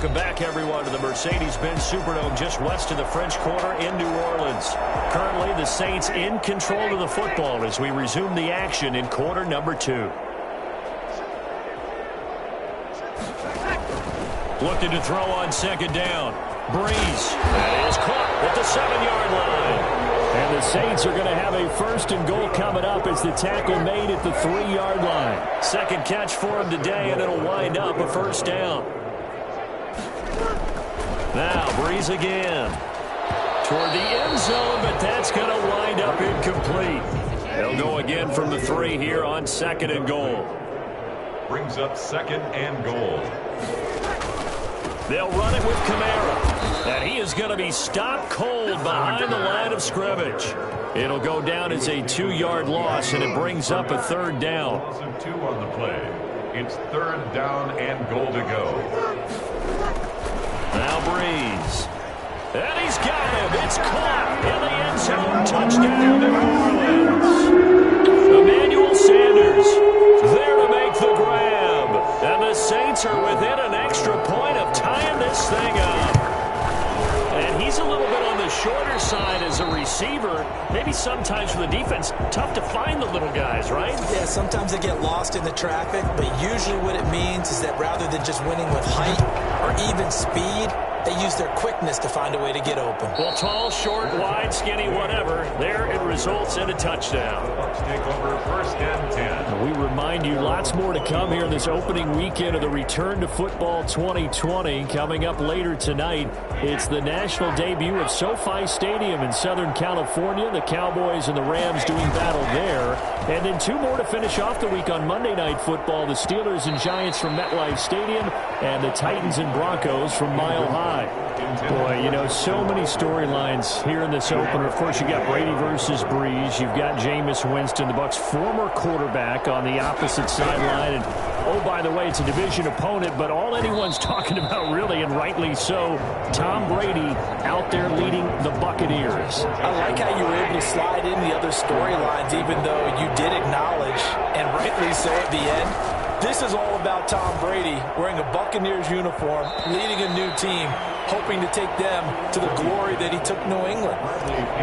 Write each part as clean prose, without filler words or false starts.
Welcome back, everyone, to the Mercedes-Benz Superdome just west of the French Quarter in New Orleans. Currently, the Saints in control of the football as we resume the action in quarter number 2. Looking to throw on second down. Brees. That is caught at the 7-yard line. And the Saints are going to have a first and goal coming up as the tackle made at the 3-yard line. Second catch for him today, and it'll wind up a first down. Now, Brees again. Toward the end zone, but that's going to wind up incomplete. They'll go again from the 3 here on second and goal. Brings up second and goal. They'll run it with Kamara. And he is going to be stopped cold behind the line of scrimmage. It'll go down as a 2-yard loss, and it brings up a third down. Loss of 2 on the play. It's third down and goal to go. Now Brees. And he's got him. It's caught in the end zone. Touchdown, New Orleans. Emmanuel Sanders there to make the grab. And the Saints are within an extra point of tying this thing up. And he's a little bit on the shorter side as a receiver. Maybe sometimes for the defense, tough to find the little guys, right? Yeah, sometimes they get lost in the traffic, but usually what it means is that rather than just winning with height or even speed, they use their quickness to find a way to get open. Well, tall, short, wide, skinny, whatever. There it results in a touchdown. Bucs take over first and 10. We remind you lots more to come here in this opening weekend of the Return to Football 2020. Coming up later tonight, it's the national debut of SoFi Stadium in Southern California. The Cowboys and the Rams doing battle there. And then 2 more to finish off the week on Monday Night Football. The Steelers and Giants from MetLife Stadium and the Titans and Broncos from Mile High. Boy, you know, so many storylines here in this opener. Of course, you got Brady versus Brees. You've got Jameis Winston, the Bucs' former quarterback, on the opposite sideline. And, oh, by the way, it's a division opponent, but all anyone's talking about, really, and rightly so, Tom Brady out there leading the Buccaneers. I like how you were able to slide in the other storylines, even though you did acknowledge, and rightly so at the end, this is all about Tom Brady wearing a Buccaneers uniform, leading a new team, hoping to take them to the glory that he took New England.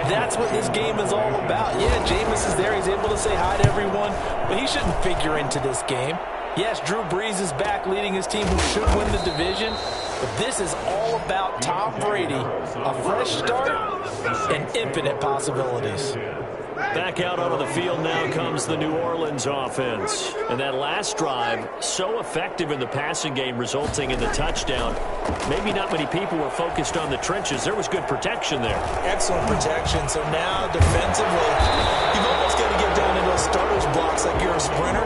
That's what this game is all about. Yeah, Jameis is there. He's able to say hi to everyone, but he shouldn't figure into this game. Yes, Drew Brees is back leading his team who should win the division, but this is all about Tom Brady, a fresh start and infinite possibilities. Back out onto the field now comes the New Orleans offense. And that last drive, so effective in the passing game, resulting in the touchdown. Maybe not many people were focused on the trenches. There was good protection there. Excellent protection. So now, defensively, you've almost got to get down in those starters blocks like you're a sprinter.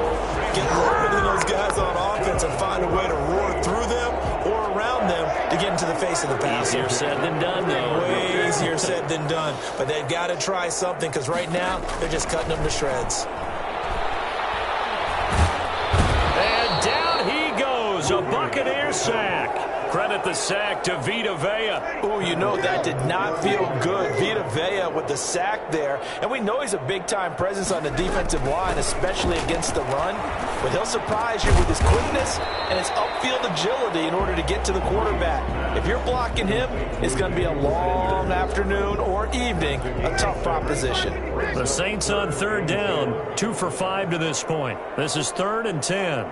Get lower than those guys on offense and find a way to roar through them or around them to get into the face of the pass. Easier said than done, though. Way easier said than done. But they've got to try something because right now they're just cutting them to shreds. And down he goes. A Buccaneer sack. Credit the sack to Vita Vea. Oh, you know, that did not feel good. Vita Vea with the sack there. And we know he's a big-time presence on the defensive line, especially against the run. But he'll surprise you with his quickness and his upfield agility in order to get to the quarterback. If you're blocking him, it's going to be a long afternoon or evening, a tough proposition. The Saints on third down, 2 for 5 to this point. This is 3rd and 10.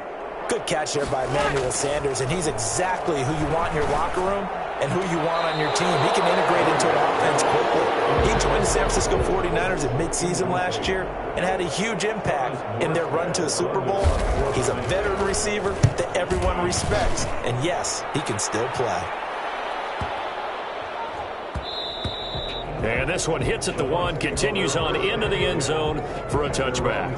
Good catch there by Emmanuel Sanders, and he's exactly who you want in your locker room and who you want on your team. He can integrate into an offense quickly. He joined the San Francisco 49ers at midseason last year and had a huge impact in their run to the Super Bowl. He's a veteran receiver that everyone respects, and yes, he can still play. And this one hits at the 1, continues on into the end zone for a touchback.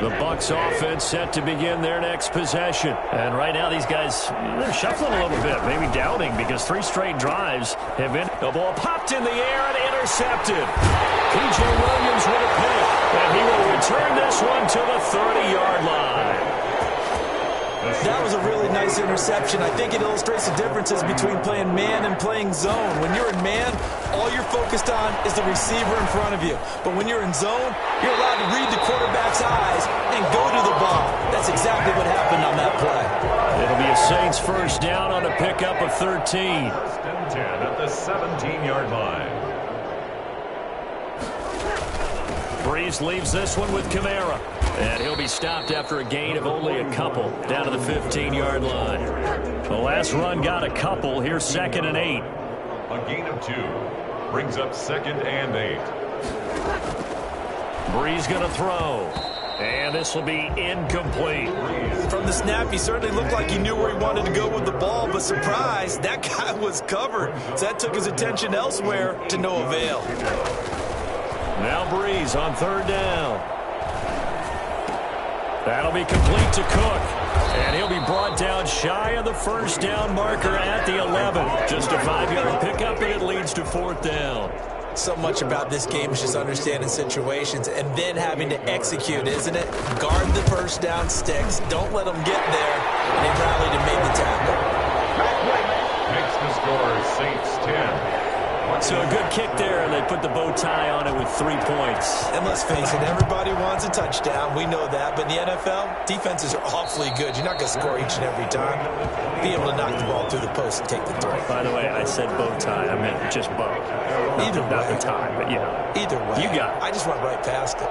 The Bucs offense set to begin their next possession. And right now these guys, they're shuffling a little bit, maybe doubting, because 3 straight drives have been. The ball popped in the air and intercepted. P.J. Williams with a pick, and he will return this one to the 30-yard line. That was a really nice interception. I think it illustrates the differences between playing man and playing zone. When you're in man, all you're focused on is the receiver in front of you. But when you're in zone, you're allowed to read the quarterback's eyes and go to the ball. That's exactly what happened on that play. It'll be a Saints first down on a pickup of 13. First and 10 at the 17-yard line. Brees leaves this one with Kamara. And he'll be stopped after a gain of only a couple down to the 15-yard line. The last run got a couple. Here's 2nd and 8. A gain of 2 brings up 2nd and 8. Brees going to throw. And this will be incomplete. From the snap, he certainly looked like he knew where he wanted to go with the ball, but surprise, that guy was covered. So that took his attention elsewhere to no avail. Now Brees on 3rd down. That'll be complete to Cook. And he'll be brought down shy of the first down marker at the 11. Just a 5-yard pickup, and it leads to 4th down. So much about this game is just understanding situations and then having to execute, isn't it? Guard the first down sticks. Don't let them get there. And they rallied and made the tackle. Makes the score Saints 10. So a good kick there, and they put the bow tie on it with 3 points. And let's face it, everybody wants a touchdown. We know that. But in the NFL, defenses are awfully good. You're not going to score each and every time. Be able to knock the ball through the post and take the throw. By the way, I said bow tie. I meant just bow. Either way. Not the tie, but you know. Either way. You got it. I just went right past it.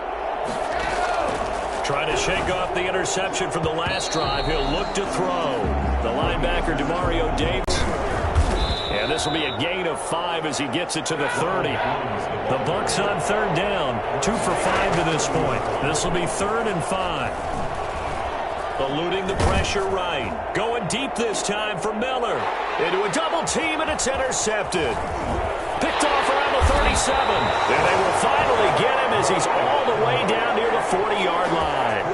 Trying to shake off the interception from the last drive. He'll look to throw. The linebacker, Demario Davis. And this will be a gain of 5 as he gets it to the 30. The Bucs on 3rd down. 2 for 5 to this point. This will be 3rd and 5. Eluding the pressure right. Going deep this time for Miller. Into a double team, and it's intercepted. Picked off around the 37. And they will finally get him as he's all the way down near the 40-yard line.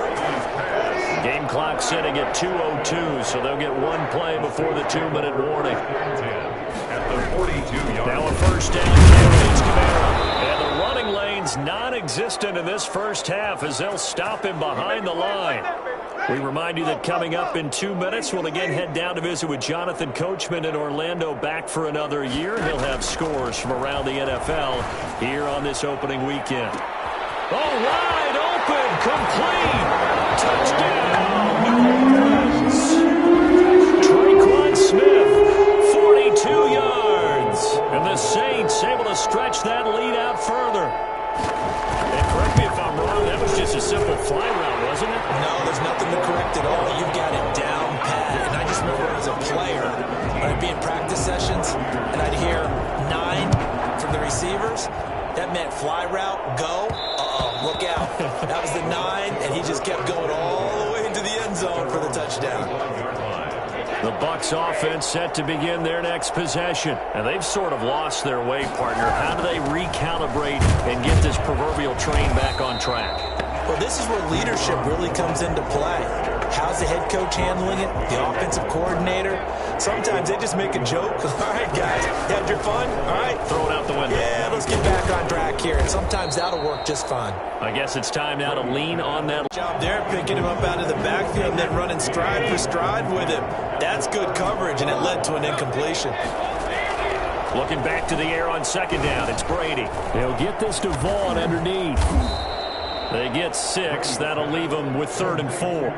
Game clock sitting at 2:02, so they'll get one play before the 2-minute warning. At the 42-yard Now a first down carry. It's Kamara. And the running lane's non-existent in this first half as they'll stop him behind the line. We remind you that coming up in 2 minutes, we'll again head down to visit with Jonathan Coachman in Orlando, back for another year. He'll have scores from around the NFL here on this opening weekend. Oh, wide open, complete, touchdown, New Orleans. Traquan Smith, 42 yards, and the Saints able to stretch that lead out further. And correct me if I'm wrong, that was just a simple fly route, wasn't it? No, there's nothing to correct at all. You've got it down pat. And I just remember as a player, I'd be in practice sessions, and I'd hear 9 from the receivers. That meant fly route, go. Look out. That was the 9, and he just kept going all the way into the end zone for the touchdown. The Bucs offense set to begin their next possession. And they've sort of lost their way, partner. How do they recalibrate and get this proverbial train back on track? Well, this is where leadership really comes into play. How's the head coach handling it? The offensive coordinator? Sometimes they just make a joke. All right, guys, had your fun? All right. Throw it out the window. Yeah, let's get back on track here. And sometimes that'll work just fine. I guess it's time now to lean on that. Job there, picking him up out of the backfield and then running stride for stride with him. That's good coverage, and it led to an incompletion. Looking back to the air on 2nd down, it's Brady. They'll get this to Vaughn underneath. They get 6. That'll leave them with 3rd and 4.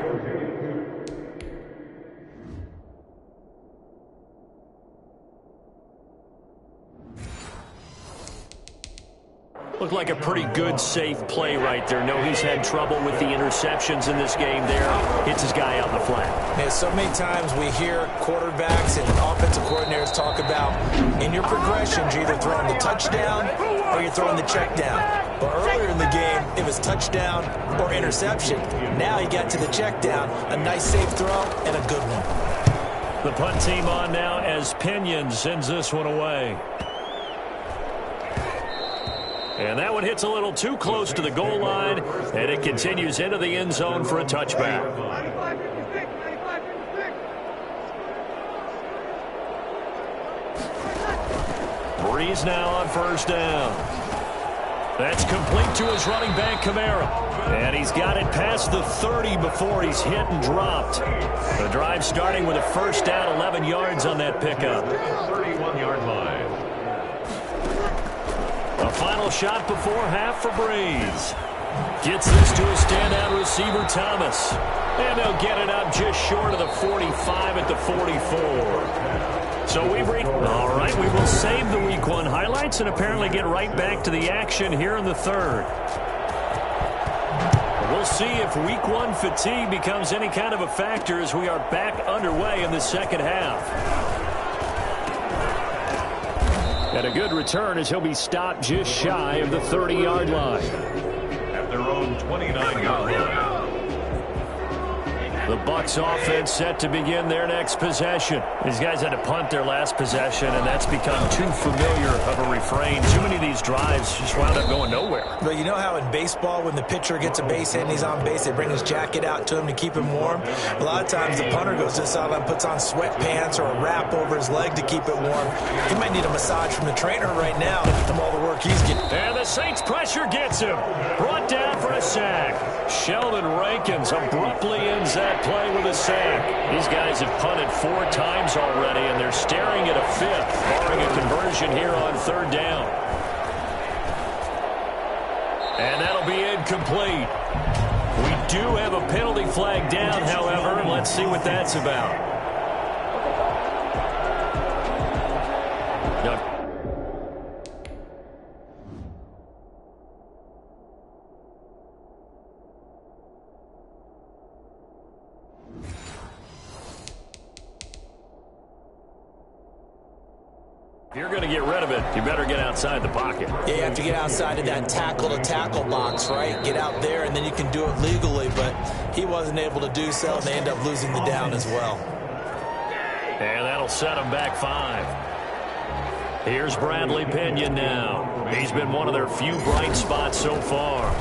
Looked like a pretty good, safe play right there. No, he's had trouble with the interceptions in this game there. Hits his guy out in the flat. Yeah, so many times we hear quarterbacks and offensive coordinators talk about in your progressions, you're either throwing the touchdown or you're throwing the check down. But earlier in the game, it was touchdown or interception. Now he got to the check down, a nice safe throw, and a good one. The punt team on now as Pinion sends this one away. And that one hits a little too close to the goal line, and it continues into the end zone for a touchback. Brees now on 1st down. That's complete to his running back, Kamara. And he's got it past the 30 before he's hit and dropped. The drive starting with a 1st down, 11 yards on that pickup. 31-yard line. A final shot before half for Brees. Gets this to a standout receiver, Thomas. And they'll get it up just short of the 45 at the 44. So we've reached... All right, we will save the Week 1 highlights and apparently get right back to the action here in the third. We'll see if Week 1 fatigue becomes any kind of a factor as we are back underway in the second half. And a good return as he'll be stopped just shy of the 30-yard line. At their own 29-yard line. The Bucs offense set to begin their next possession. These guys had to punt their last possession, and that's become too familiar of a refrain. Too many of these drives just wound up going nowhere. But you know how in baseball, when the pitcher gets a base hit and he's on base, they bring his jacket out to him to keep him warm? A lot of times the punter goes to the sideline, puts on sweatpants or a wrap over his leg to keep it warm. He might need a massage from the trainer right now from all the work he's getting. And the Saints pressure gets him. Brought down for a sack. Sheldon Rankins abruptly ends that play with a sack. These guys have punted 4 times already, and they're staring at a 5th, barring a conversion here on 3rd down. And that'll be incomplete. We do have a penalty flag down, however. Let's see what that's about. If you're going to get rid of it, you better get outside the pocket. Yeah, you have to get outside of that tackle-to-tackle box, right? Get out there, and then you can do it legally, but he wasn't able to do so, and they end up losing the down as well. And that'll set them back 5. Here's Bradley Pinion now. He's been one of their few bright spots so far.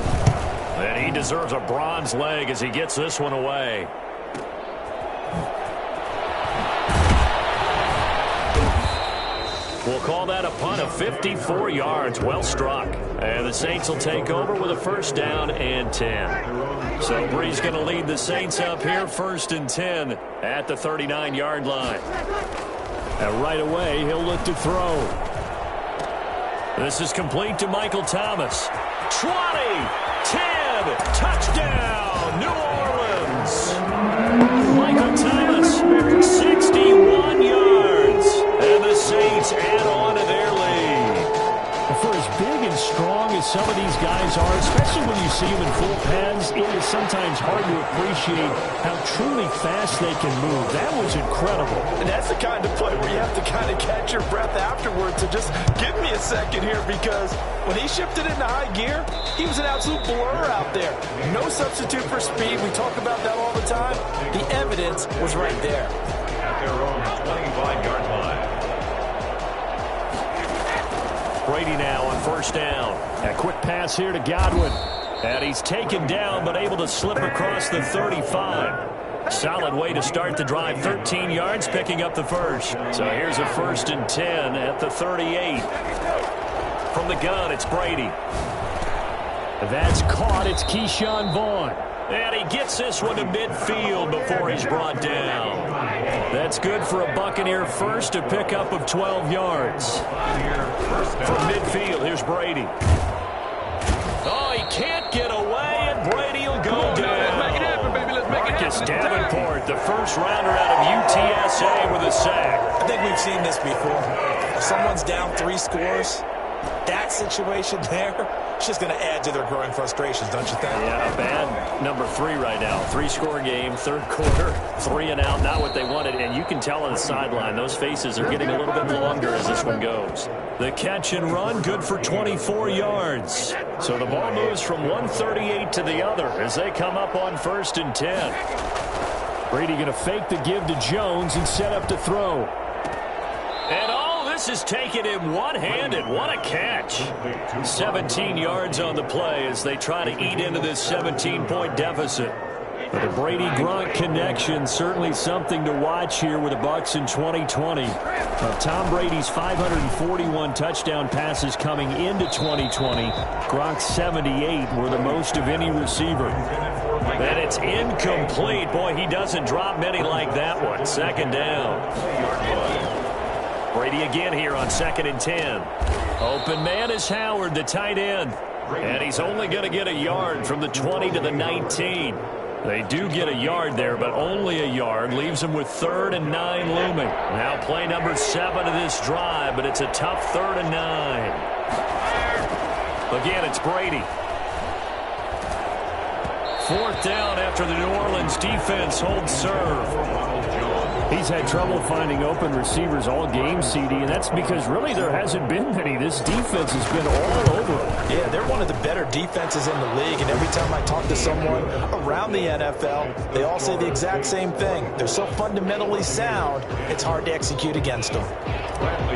And he deserves a bronze leg as he gets this one away. We'll call that a punt of 54 yards. Well struck. And the Saints will take over with a 1st down and 10. So Brees going to lead the Saints up here, 1st and 10 at the 39-yard line. And right away, he'll look to throw. This is complete to Michael Thomas. 20, 10, touchdown, New Orleans. Michael Thomas, 61 yards. And the Saints add on to their lead. For as big and strong as some of these guys are, especially when you see them in full pads, it is sometimes hard to appreciate how truly fast they can move. That was incredible. And that's the kind of play where you have to kind of catch your breath afterwards and just give me a second here, because when he shifted into high gear, he was an absolute blur out there. No substitute for speed. We talk about that all the time. The evidence was right there. At their own 25-yard line. Brady now on 1st down. A quick pass here to Godwin. And he's taken down but able to slip across the 35. Solid way to start the drive. 13 yards, picking up the 1st. So here's a 1st and 10 at the 38. From the gun, it's Brady. That's caught. It's Keyshawn Vaughn. And he gets this one to midfield before he's brought down. That's good for a Buccaneer 1st, a pickup of 12 yards. From midfield, here's Brady. Oh, he can't get away, and Brady will go down. Let's make it happen, baby. Let's make it happen. Marcus Davenport, the 1st rounder out of UTSA with a sack. I think we've seen this before. If someone's down 3 scores, that situation there, it's just going to add to their growing frustrations, don't you think? Yeah, bad number 3 right now. 3-score game, 3rd quarter, 3 and out, not what they wanted. And you can tell on the sideline, those faces are getting a little bit longer as this one goes. The catch and run, good for 24 yards. So the ball moves from 138 to the other as they come up on 1st and 10. Brady going to fake the give to Jones and set up to throw. And this is taking him one-handed. What a catch. 17 yards on the play as they try to eat into this 17-point deficit. But the Brady-Gronk connection, certainly something to watch here with the Bucs in 2020. Tom Brady's 541 touchdown passes coming into 2020. Gronk's 78 were the most of any receiver. And it's incomplete. Boy, he doesn't drop many like that one. 2nd down. Brady again here on 2nd and 10. Open man is Howard, the tight end. And he's only going to get a yard from the 20 to the 19. They do get a yard there, but only a yard. Leaves them with 3rd and 9 looming. Now play number 7 of this drive, but it's a tough 3rd and 9. Again, it's Brady. 4th down after the New Orleans defense holds serve. He's had trouble finding open receivers all game, CD, and that's because really there hasn't been many. This defense has been all over them. Yeah, they're one of the better defenses in the league, and every time I talk to someone around the NFL, they all say the exact same thing. They're so fundamentally sound, it's hard to execute against them.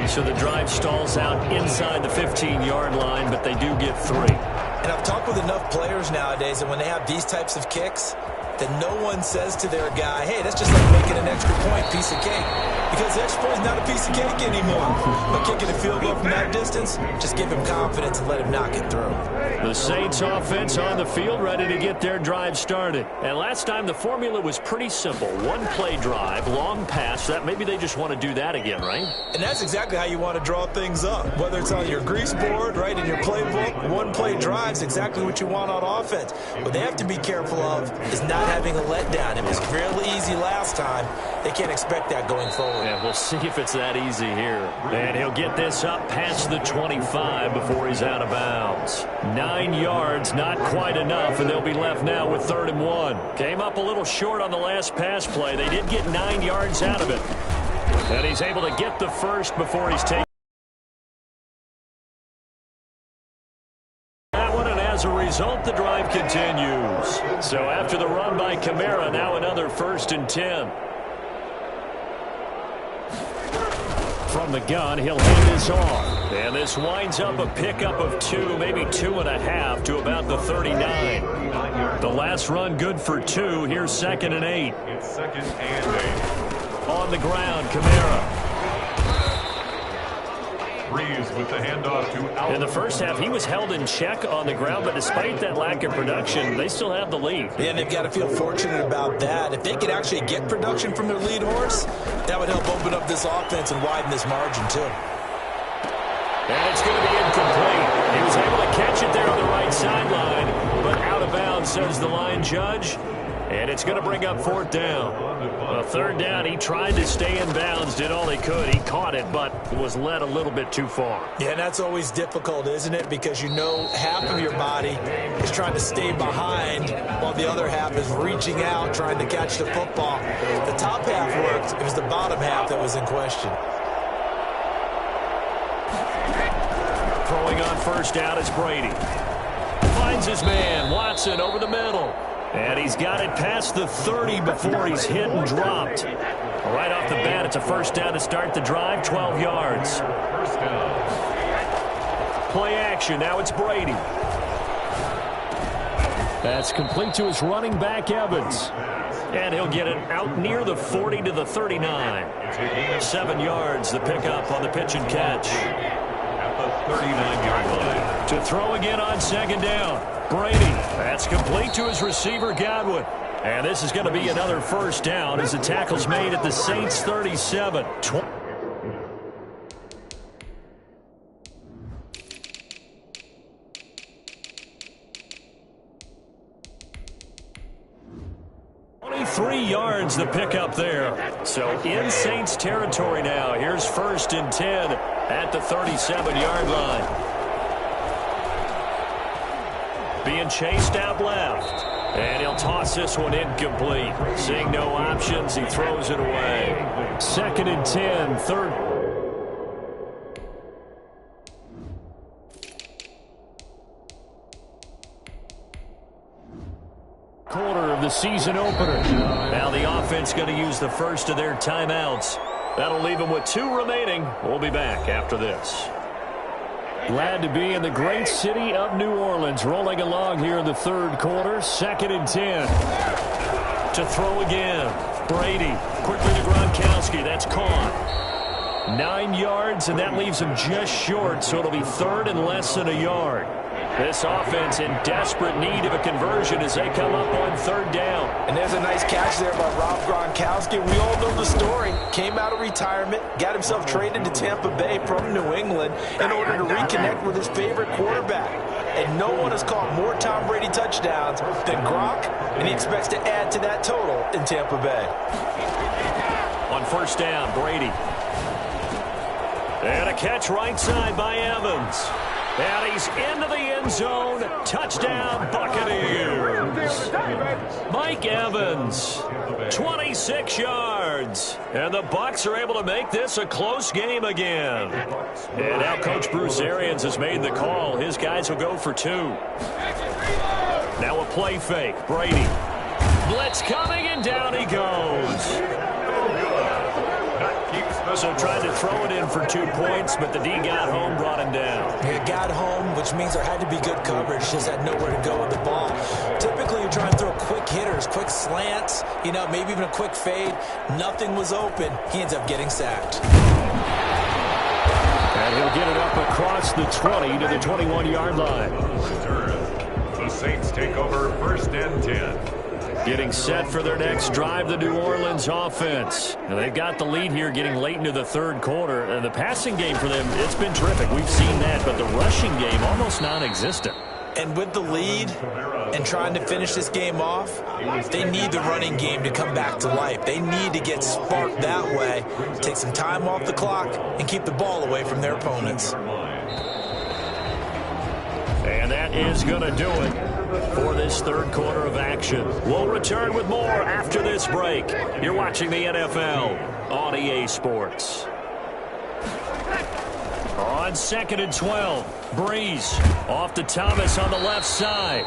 So the drive stalls out inside the 15-yard line, but they do get 3. And I've talked with enough players nowadays that when they have these types of kicks, that no one says to their guy, hey, that's just like making an extra point, piece of cake. Because the extra point is not a piece of cake anymore. But kicking a field goal from that distance, just give him confidence and let him knock it through. The Saints offense on the field, ready to get their drive started. And last time the formula was pretty simple. One-play drive, long pass. That maybe they just want to do that again, right? And that's exactly how you want to draw things up. Whether it's on your grease board, right, in your playbook, one-play drive's exactly what you want on offense. What they have to be careful of is not having a letdown. It was real easy last time. They can't expect that going forward. Yeah, we'll see if it's that easy here. And he'll get this up past the 25 before he's out of bounds. 9 yards, not quite enough, and they'll be left now with 3rd and 1. Came up a little short on the last pass play. They did get 9 yards out of it. And he's able to get the first before he's taken that one, and as a result, the drive continues. So after the run by Kamara, now another 1st and 10. From the gun, he'll hand this off. And this winds up a pickup of 2, maybe 2.5 to about the 39. The last run good for 2. Here's 2nd and 8. It's 2nd and 8. On the ground, Kamara. Brees with the handoff to Alvin. In the first half, he was held in check on the ground, but despite that lack of production, they still have the lead. Yeah, and they've got to feel fortunate about that. If they could actually get production from their lead horse, that would help open up this offense and widen this margin, too. And it's going to be incomplete. He was able to catch it there on the right sideline, but out of bounds, says the line judge. And it's going to bring up 4th down. Well, 3rd down, he tried to stay in bounds, did all he could. He caught it, but was led a little bit too far. Yeah, and that's always difficult, isn't it? Because you know half of your body is trying to stay behind while the other half is reaching out, trying to catch the football. The top half worked. It was the bottom half that was in question. Throwing on 1st down is Brady. Finds his man, Watson, over the middle. And he's got it past the 30 before he's hit and dropped. Right off the bat, it's a 1st down to start the drive, 12 yards. 1st down. Play action, now it's Brady. That's complete to his running back, Evans. And he'll get it out near the 40 to the 39. 7 yards, the pickup on the pitch and catch. At the 39-yard line. To throw again on 2nd down. Brady, that's complete to his receiver, Godwin. And this is going to be another 1st down as the tackle's made at the Saints' 37. Yards the pickup there. So in Saints territory now. Here's 1st and 10 at the 37-yard line. Being chased out left. And he'll toss this one incomplete. Seeing no options, he throws it away. 2nd and 10, 3rd. Quarter of the season opener. Now the offense going to use the first of their timeouts. That'll leave them with 2 remaining. We'll be back after this. Glad to be in the great city of New Orleans. Rolling along here in the 3rd quarter. 2nd and 10. To throw again. Brady. Quickly to Gronkowski. That's caught. 9 yards, and that leaves him just short, so it'll be 3rd and less than a yard. This offense in desperate need of a conversion as they come up on third down. And there's a nice catch there by Rob Gronkowski. We all know the story. Came out of retirement, got himself traded to Tampa Bay from New England in order to reconnect with his favorite quarterback. And no one has caught more Tom Brady touchdowns than Gronk, and he expects to add to that total in Tampa Bay. On first down, Brady. And a catch right side by Evans. And he's into the end zone. Touchdown, Buccaneers. Mike Evans, 26 yards. And the Bucs are able to make this a close game again. And now Coach Bruce Arians has made the call. His guys will go for 2. Now a play fake. Brady. Blitz coming, and down he goes. So tried to throw it in for 2 points, but the D got home, brought him down. Yeah, got home, which means there had to be good coverage, just had nowhere to go with the ball. Typically, you're trying to throw quick hitters, quick slants, maybe even a quick fade. Nothing was open. He ends up getting sacked. And he'll get it up across the 20 to the 21-yard line. The Saints take over first and 10. Getting set for their next drive, the New Orleans offense. And they've got the lead here getting late into the third quarter. And the passing game for them, it's been terrific. We've seen that, but the rushing game almost non-existent. And with the lead and trying to finish this game off, they need the running game to come back to life. They need to get sparked that way, take some time off the clock, and keep the ball away from their opponents. And that is going to do it for this third quarter of action. We'll return with more after this break. You're watching the NFL on EA Sports. On 2nd and 12, Brees off to Thomas on the left side.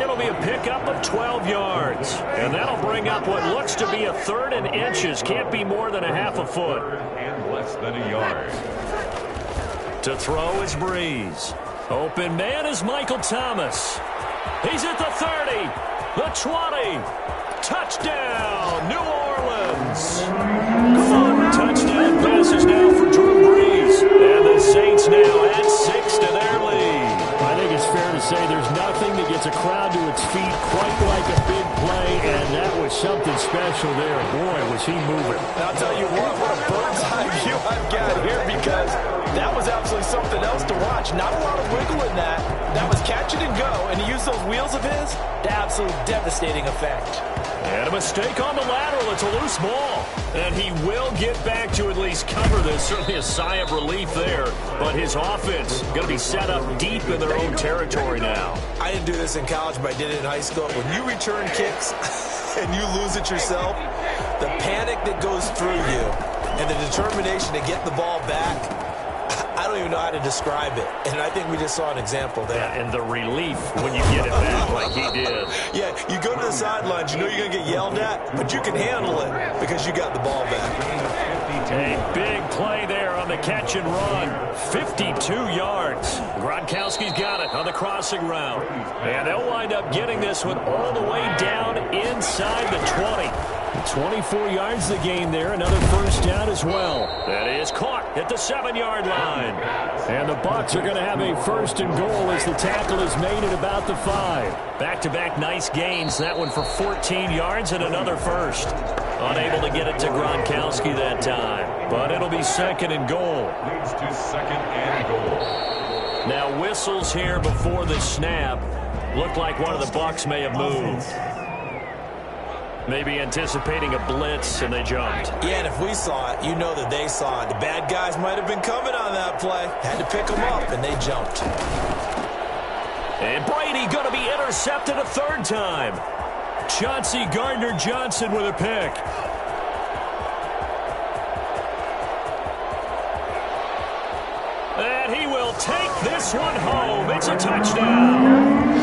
It'll be a pickup of 12 yards. And that'll bring up what looks to be a 3rd and inches. Can't be more than a half a foot. And less than a yard. To throw is Brees. Open man is Michael Thomas. He's at the 30, the 20. Touchdown, New Orleans. 4 touchdown passes now for Drew Brees. And the Saints now add 6 to their lead. I think it's fair to say there's nothing that gets a crowd to its feet quite like a big play, and that was something special there. Boy, was he moving. I'll tell you what a bird's eye view I've got here, because that was absolutely something else to watch. Not a lot of wiggle in that. That was catch it and go, and he used those wheels of his to absolute devastating effect. And a mistake on the lateral. It's a loose ball. And he will get back to at least cover this. Certainly a sigh of relief there. But his offense going to be set up deep in their own territory now. I didn't do this in college, but I did it in high school. When you return kicks and you lose it yourself, the panic that goes through you and the determination to get the ball back, I don't even know how to describe it. And I think we just saw an example there. Yeah, and the relief when you get it back like he did. Yeah, you go to the sidelines, you know you're going to get yelled at, but you can handle it because you got the ball back. A big play there on the catch and run. 52 yards. Gronkowski's got it on the crossing route. And they'll wind up getting this one all the way down inside the 20. 24 yards the gain there. Another first down as well. That is caught at the 7-yard line. And the Bucs are going to have a first and goal as the tackle is made at about the 5. Back-to-back nice gains. That one for 14 yards and another first. Unable to get it to Gronkowski that time. But it'll be 2nd and goal. Leads to 2nd and goal. Now whistles here before the snap. Looked like one of the Bucs may have moved. Maybe anticipating a blitz, and they jumped. Yeah, and if we saw it, you know that they saw it. The bad guys might have been coming on that play. Had to pick them up, and they jumped. And Brady going to be intercepted a 3rd time. Chauncey Gardner-Johnson with a pick. And he will take this one home. It's a touchdown.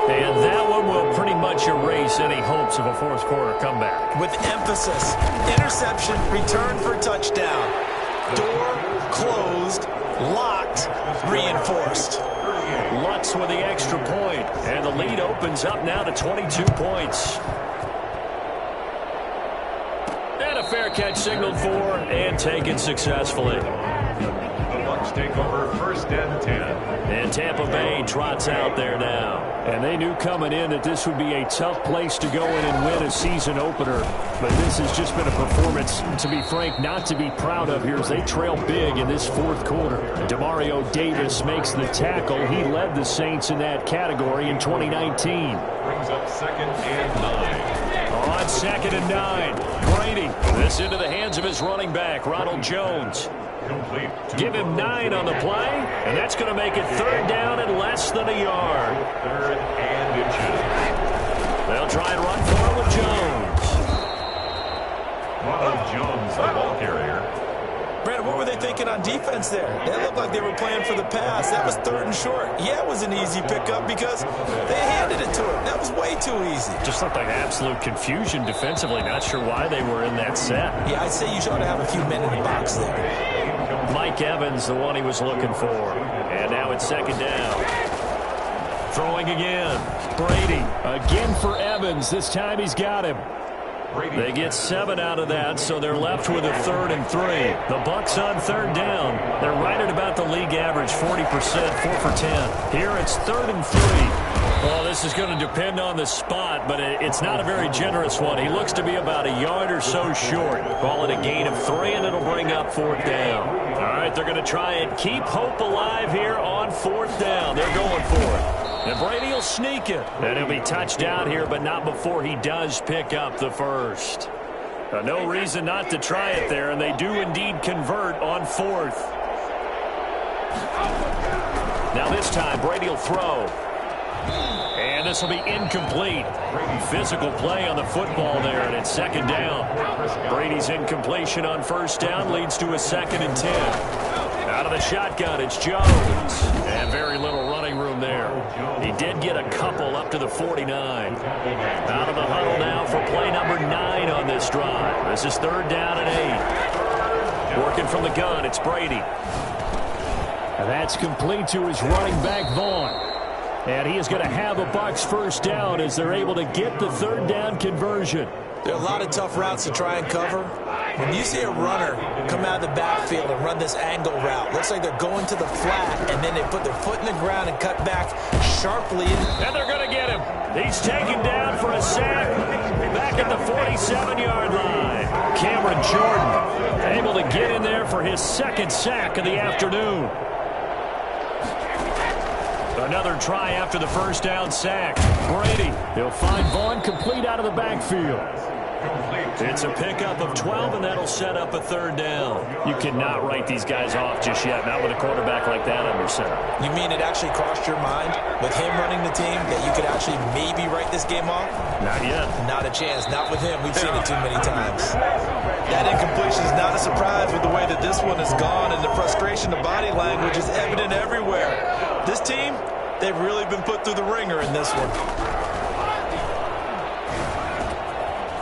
And that one will pretty much erase any hopes of a 4th quarter comeback. With emphasis, interception, return for touchdown. Door closed, locked, reinforced. Lutz with the extra point, and the lead opens up now to 22 points. And a fair catch signaled for and taken successfully. The Bucs take over 1st and 10. And Tampa Bay trots out there now. And they knew coming in that this would be a tough place to go in and win a season opener. But this has just been a performance, to be frank, not to be proud of here as they trail big in this 4th quarter. Demario Davis makes the tackle. He led the Saints in that category in 2019. Brings up 2nd and 9. On 2nd and 9, Brady. This into the hands of his running back, Ronald Jones. Complete. Give him 9 on the play, and that's going to make it 3rd down and less than a yard. 3rd and inches. They'll try and run for it with Jones. Ronald Jones, the ball carrier. Brandon, what were they thinking on defense there? They looked like they were playing for the pass. That was 3rd and short. Yeah, it was an easy pickup because they handed it to him. That was way too easy. Just looked like absolute confusion defensively. Not sure why they were in that set. Yeah, I'd say you ought to have a few men in the box there. Mike Evans, the one he was looking for. And now it's 2nd down. Throwing again. Brady again for Evans. This time he's got him. They get 7 out of that, so they're left with a 3rd and 3. The Bucs on 3rd down. They're right at about the league average, 40%, 4 for 10. Here it's 3rd and 3. Well, this is going to depend on the spot, but it's not a very generous one. He looks to be about a yard or so short. Call it a gain of 3, and it'll bring up 4th down. All right, they're going to try and keep hope alive here on 4th down. They're going for it. And Brady will sneak it. And he'll be touched down here, but not before he does pick up the 1st. No reason not to try it there, and they do indeed convert on 4th. Now this time, Brady will throw. And this will be incomplete. Physical play on the football there, and it's 2nd down. Brady's incompletion on 1st down leads to a 2nd and 10. Out of the shotgun, it's Jones. And very little running room there. He did get a couple up to the 49. Out of the huddle now for play number 9 on this drive. This is 3rd down and 8. Working from the gun, it's Brady. And that's complete to his running back, Vaughn. And he is going to have a Bucs 1st down as they're able to get the 3rd down conversion. There are a lot of tough routes to try and cover. When you see a runner come out of the backfield and run this angle route, looks like they're going to the flat, and then they put their foot in the ground and cut back sharply. And they're going to get him. He's taken down for a sack back at the 47-yard line. Cameron Jordan able to get in there for his 2nd sack of the afternoon. Another try after the 1st down sack. Brady, he'll find Vaughn complete out of the backfield. It's a pickup of 12, and that'll set up a 3rd down. You cannot write these guys off just yet, not with a quarterback like that under center. You mean it actually crossed your mind with him running the team that you could actually maybe write this game off? Not yet. Not a chance. Not with him. We've seen it too many times. That incompletion is not a surprise with the way that this one has gone, and the frustration, the body language is evident everywhere. This team, they've really been put through the ringer in this one.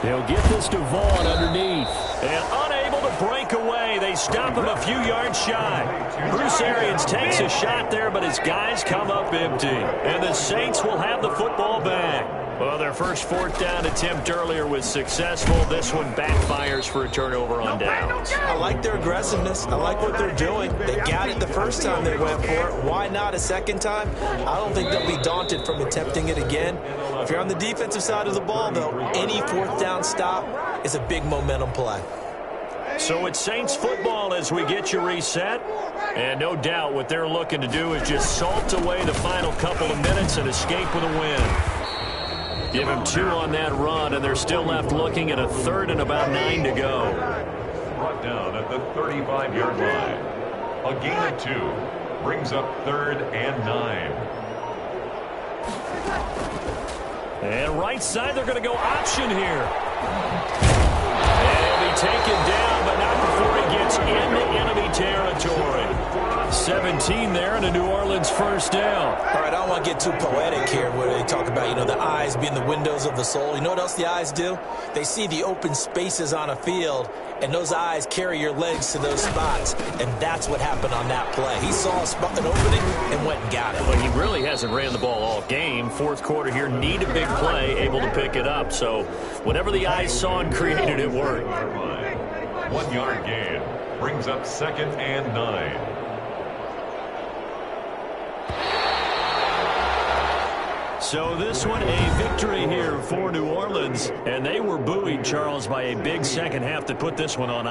They'll get this to Vaughn underneath. And unable to break away. They stop him a few yards shy. Bruce Arians takes a shot there, but his guys come up empty. And the Saints will have the football back. Well, their first 4th down attempt earlier was successful. This one backfires for a turnover on downs. I like their aggressiveness. I like what they're doing. They got it the first time they went for it. Why not a second time? I don't think they'll be daunted from attempting it again. If you're on the defensive side of the ball, though, any 4th down stop is a big momentum play. So it's Saints football as we get you reset. And no doubt what they're looking to do is just salt away the final couple of minutes and escape with a win. Give him 2 on that run, and they're still left looking at a 3rd and about 9 to go. Brought down at the 35-yard line. A gain of 2 brings up 3rd and 9. And right side, they're going to go option here. And he'll be taken down, but not before he gets into enemy territory. 17 there and a New Orleans 1st down. All right, I don't want to get too poetic here where they talk about, the eyes being the windows of the soul. You know what else the eyes do? They see the open spaces on a field, and those eyes carry your legs to those spots, and that's what happened on that play. He saw an opening and went and got it. But he really hasn't ran the ball all game. 4th quarter here, need a big play, able to pick it up. So whatever the eyes saw and created, it worked. line. 1 yard gain. Brings up 2nd and 9. So this one a victory here for New Orleans. And they were buoyed, Charles, by a big second half to put this one on.